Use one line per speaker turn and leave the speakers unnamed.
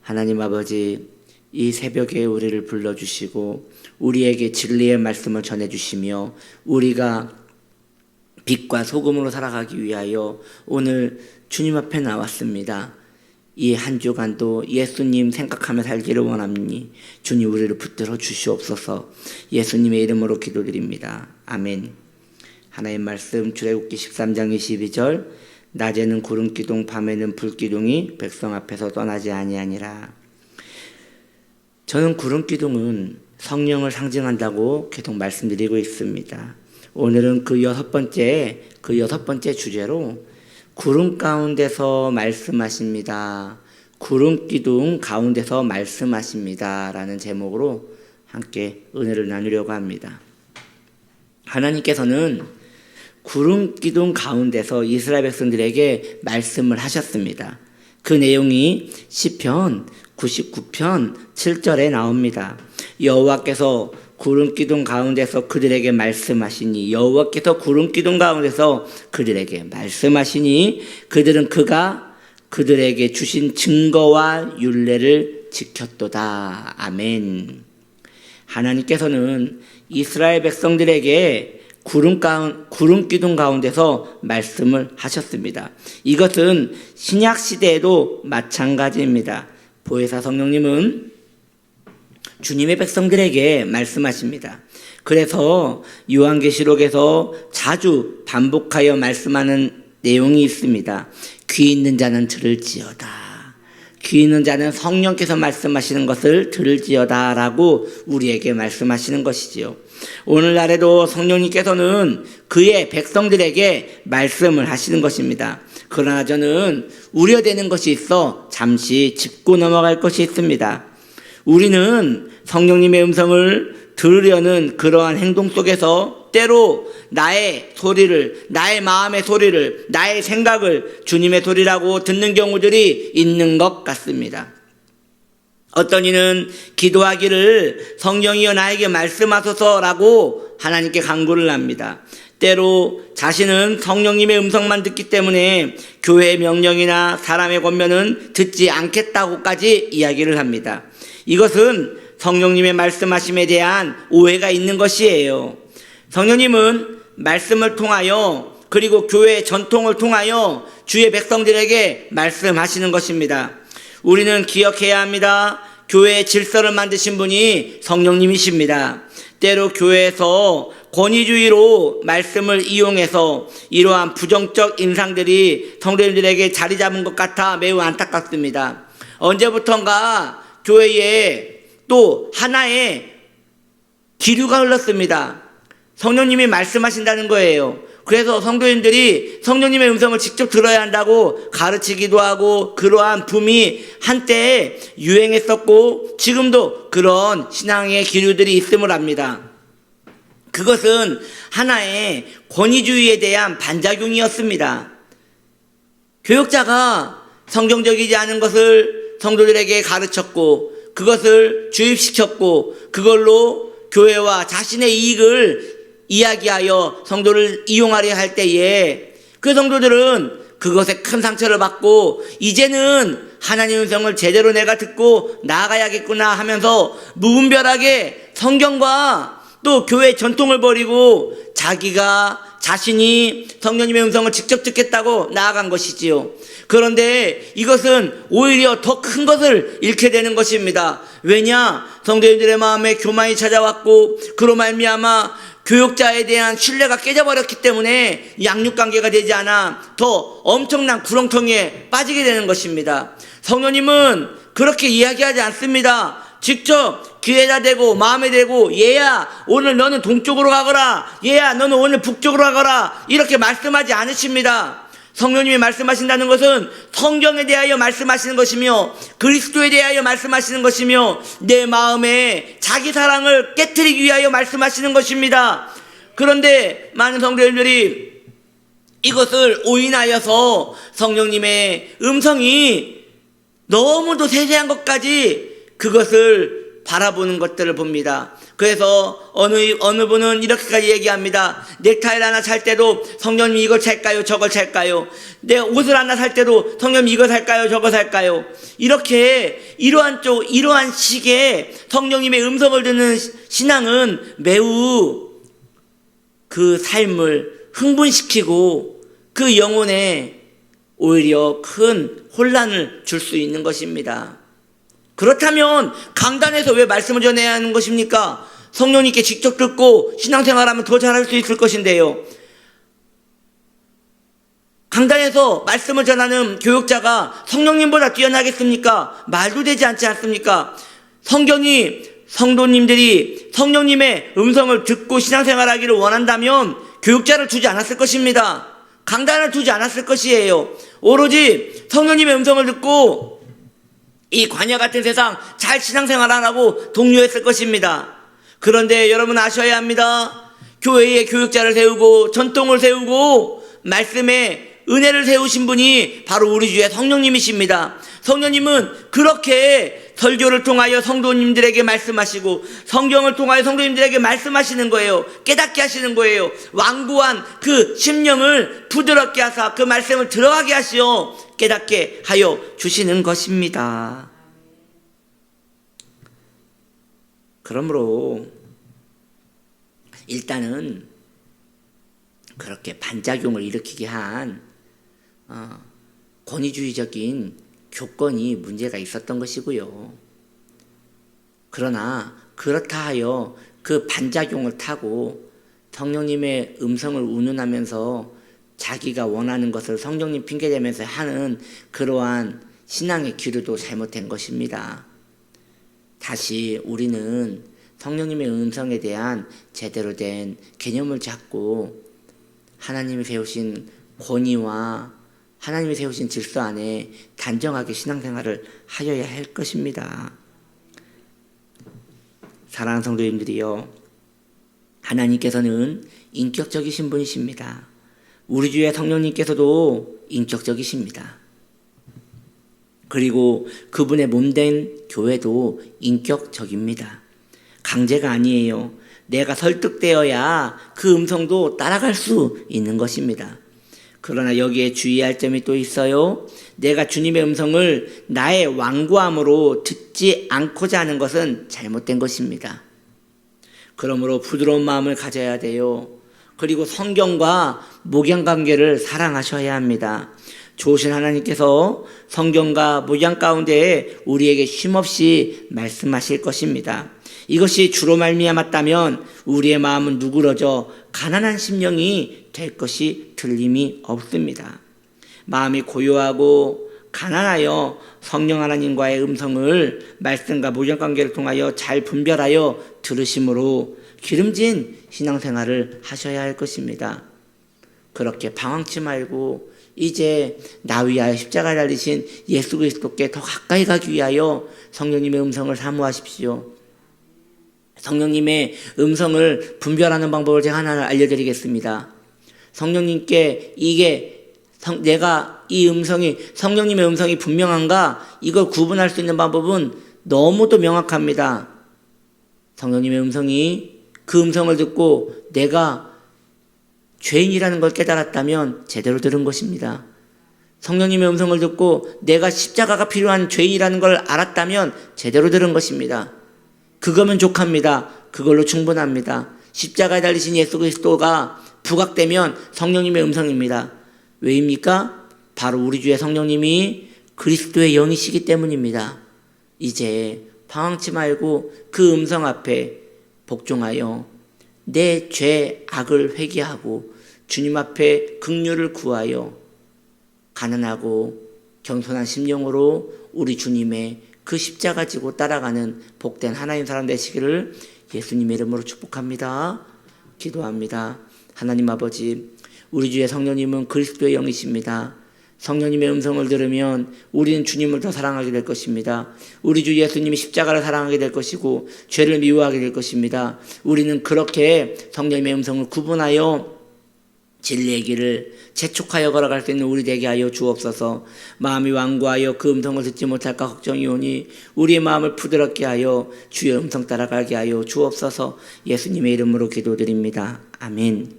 하나님 아버지, 이 새벽에 우리를 불러주시고 우리에게 진리의 말씀을 전해주시며 우리가 빛과 소금으로 살아가기 위하여 오늘 주님 앞에 나왔습니다. 이 한 주간도 예수님 생각하며 살기를 원합니 주님 우리를 붙들어 주시옵소서. 예수님의 이름으로 기도드립니다. 아멘. 하나님 말씀 출애굽기 13장 22절 낮에는 구름기둥 밤에는 불기둥이 백성 앞에서 떠나지 아니하니라. 저는 구름기둥은 성령을 상징한다고 계속 말씀드리고 있습니다. 오늘은 그 여섯 번째 주제로 구름 가운데서 말씀하십니다. 구름기둥 가운데서 말씀하십니다. 라는 제목으로 함께 은혜를 나누려고 합니다. 하나님께서는 구름기둥 가운데서 이스라엘 백성들에게 말씀을 하셨습니다. 그 내용이 시편 99편 7절에 나옵니다. 여호와께서 구름기둥 가운데서 그들에게 말씀하시니 여호와께서 구름기둥 가운데서 그들에게 말씀하시니 그들은 그가 그들에게 주신 증거와 율례를 지켰도다. 아멘. 하나님께서는 이스라엘 백성들에게 구름기둥 가운데서 말씀을 하셨습니다. 이것은 신약 시대에도 마찬가지입니다. 보혜사 성령님은 주님의 백성들에게 말씀하십니다. 그래서 요한계시록에서 자주 반복하여 말씀하는 내용이 있습니다. 귀 있는 자는 들을지어다. 귀 있는 자는 성령께서 말씀하시는 것을 들을지어다 라고 우리에게 말씀하시는 것이지요. 오늘날에도 성령님께서는 그의 백성들에게 말씀을 하시는 것입니다. 그러나 저는 우려되는 것이 있어 잠시 짚고 넘어갈 것이 있습니다. 우리는 성령님의 음성을 들으려는 그러한 행동 속에서 때로 나의 소리를, 나의 마음의 소리를, 나의 생각을 주님의 소리라고 듣는 경우들이 있는 것 같습니다. 어떤 이는 기도하기를 성령이여 나에게 말씀하소서라고 하나님께 간구를 합니다. 때로 자신은 성령님의 음성만 듣기 때문에 교회의 명령이나 사람의 권면은 듣지 않겠다고까지 이야기를 합니다. 이것은 성령님의 말씀하심에 대한 오해가 있는 것이에요. 성령님은 말씀을 통하여 그리고 교회의 전통을 통하여 주의 백성들에게 말씀하시는 것입니다. 우리는 기억해야 합니다. 교회의 질서를 만드신 분이 성령님이십니다. 때로 교회에서 권위주의로 말씀을 이용해서 이러한 부정적 인상들이 성도님들에게 자리 잡은 것 같아 매우 안타깝습니다. 언제부턴가 교회에 또 하나의 기류가 흘렀습니다. 성령님이 말씀하신다는 거예요. 그래서 성도님들이 성령님의 음성을 직접 들어야 한다고 가르치기도 하고 그러한 붐이 한때 유행했었고 지금도 그런 신앙의 기류들이 있음을 합니다. 그것은 하나의 권위주의에 대한 반작용이었습니다. 교역자가 성경적이지 않은 것을 성도들에게 가르쳤고 그것을 주입시켰고 그걸로 교회와 자신의 이익을 이야기하여 성도를 이용하려 할 때에 그 성도들은 그것에 큰 상처를 받고 이제는 하나님의 음성을 제대로 내가 듣고 나아가야겠구나 하면서 무분별하게 성경과 또 교회의 전통을 버리고 자신이 성령님의 음성을 직접 듣겠다고 나아간 것이지요. 그런데 이것은 오히려 더 큰 것을 잃게 되는 것입니다. 왜냐? 성도님들의 마음에 교만이 찾아왔고 그로 말미암아 교역자에 대한 신뢰가 깨져버렸기 때문에 양육관계가 되지 않아 더 엄청난 구렁텅이에 빠지게 되는 것입니다. 성령님은 그렇게 이야기하지 않습니다. 직접 귀에다 대고 마음에 대고 얘야 오늘 너는 동쪽으로 가거라, 얘야 너는 오늘 북쪽으로 가거라 이렇게 말씀하지 않으십니다. 성령님이 말씀하신다는 것은 성경에 대하여 말씀하시는 것이며 그리스도에 대하여 말씀하시는 것이며 내 마음에 자기 사랑을 깨트리기 위하여 말씀하시는 것입니다. 그런데 많은 성도님들이 이것을 오인하여서 성령님의 음성이 너무도 세세한 것까지 그것을 바라보는 것들을 봅니다. 그래서 어느 분은 이렇게까지 얘기합니다. 넥타이를 하나 살 때도 성령님 이걸 살까요? 저걸 살까요? 내 옷을 하나 살 때도 성령님 이거 살까요? 저거 살까요? 이렇게 이러한 식의 성령님의 음성을 듣는 신앙은 매우 그 삶을 흥분시키고 그 영혼에 오히려 큰 혼란을 줄 수 있는 것입니다. 그렇다면 강단에서 왜 말씀을 전해야 하는 것입니까? 성령님께 직접 듣고 신앙생활하면 더 잘할 수 있을 것인데요. 강단에서 말씀을 전하는 교육자가 성령님보다 뛰어나겠습니까? 말도 되지 않지 않습니까? 성경이 성도님들이 성령님의 음성을 듣고 신앙생활하기를 원한다면 교육자를 두지 않았을 것입니다. 강단을 두지 않았을 것이에요. 오로지 성령님의 음성을 듣고 이 관야 같은 세상 잘 신앙생활 안 하고 독려했을 것입니다. 그런데 여러분 아셔야 합니다. 교회에 교육자를 세우고 전통을 세우고 말씀에 은혜를 세우신 분이 바로 우리 주의 성령님이십니다. 성령님은 그렇게 설교를 통하여 성도님들에게 말씀하시고 성경을 통하여 성도님들에게 말씀하시는 거예요. 깨닫게 하시는 거예요. 완고한 그 심령을 부드럽게 하사 그 말씀을 들어가게 하시어 깨닫게 하여 주시는 것입니다. 그러므로 일단은 그렇게 반작용을 일으키게 한 권위주의적인 교권이 문제가 있었던 것이고요. 그러나 그렇다 하여 그 반작용을 타고 성령님의 음성을 운운하면서 자기가 원하는 것을 성령님 핑계대면서 하는 그러한 신앙의 기류도 잘못된 것입니다. 다시 우리는 성령님의 음성에 대한 제대로 된 개념을 잡고 하나님이 세우신 권위와 하나님이 세우신 질서 안에 단정하게 신앙생활을 하여야 할 것입니다. 사랑하는 성도님들이요, 하나님께서는 인격적이신 분이십니다. 우리 주의 성령님께서도 인격적이십니다. 그리고 그분의 몸된 교회도 인격적입니다. 강제가 아니에요. 내가 설득되어야 그 음성도 따라갈 수 있는 것입니다. 그러나 여기에 주의할 점이 또 있어요. 내가 주님의 음성을 나의 완고함으로 듣지 않고자 하는 것은 잘못된 것입니다. 그러므로 부드러운 마음을 가져야 돼요. 그리고 성경과 목양관계를 사랑하셔야 합니다. 좋으신 하나님께서 성경과 목양 가운데 우리에게 쉼없이 말씀하실 것입니다. 이것이 주로 말미암았다면 우리의 마음은 누그러져 가난한 심령이 될 것이 틀림이 없습니다. 마음이 고요하고 가난하여 성령 하나님과의 음성을 말씀과 목양관계를 통하여 잘 분별하여 들으심으로 기름진 신앙생활을 하셔야 할 것입니다. 그렇게 방황치 말고 이제 나 위하여 십자가에 달리신 예수 그리스도께 더 가까이 가기 위하여 성령님의 음성을 사모하십시오. 성령님의 음성을 분별하는 방법을 제가 하나 알려드리겠습니다. 성령님께 내가 이 음성이 성령님의 음성이 분명한가 이걸 구분할 수 있는 방법은 너무도 명확합니다. 성령님의 음성이 그 음성을 듣고 내가 죄인이라는 걸 깨달았다면 제대로 들은 것입니다. 성령님의 음성을 듣고 내가 십자가가 필요한 죄인이라는 걸 알았다면 제대로 들은 것입니다. 그거면 족합니다. 그걸로 충분합니다. 십자가에 달리신 예수 그리스도가 부각되면 성령님의 음성입니다. 왜입니까? 바로 우리 주의 성령님이 그리스도의 영이시기 때문입니다. 이제 방황치 말고 그 음성 앞에 복종하여 내 죄 악을 회개하고 주님 앞에 긍휼을 구하여 가난하고 겸손한 심령으로 우리 주님의 그 십자가 지고 따라가는 복된 하나님 사람 되시기를 예수님의 이름으로 축복합니다. 기도합니다. 하나님 아버지, 우리 주의 성령님은 그리스도의 영이십니다. 성령님의 음성을 들으면 우리는 주님을 더 사랑하게 될 것입니다. 우리 주 예수님이 십자가를 사랑하게 될 것이고 죄를 미워하게 될 것입니다. 우리는 그렇게 성령님의 음성을 구분하여 진리의 길을 재촉하여 걸어갈 수 있는 우리 되게 하여 주옵소서. 마음이 완고하여 그 음성을 듣지 못할까 걱정이 오니 우리의 마음을 부드럽게 하여 주의 음성 따라가게 하여 주옵소서. 예수님의 이름으로 기도드립니다. 아멘.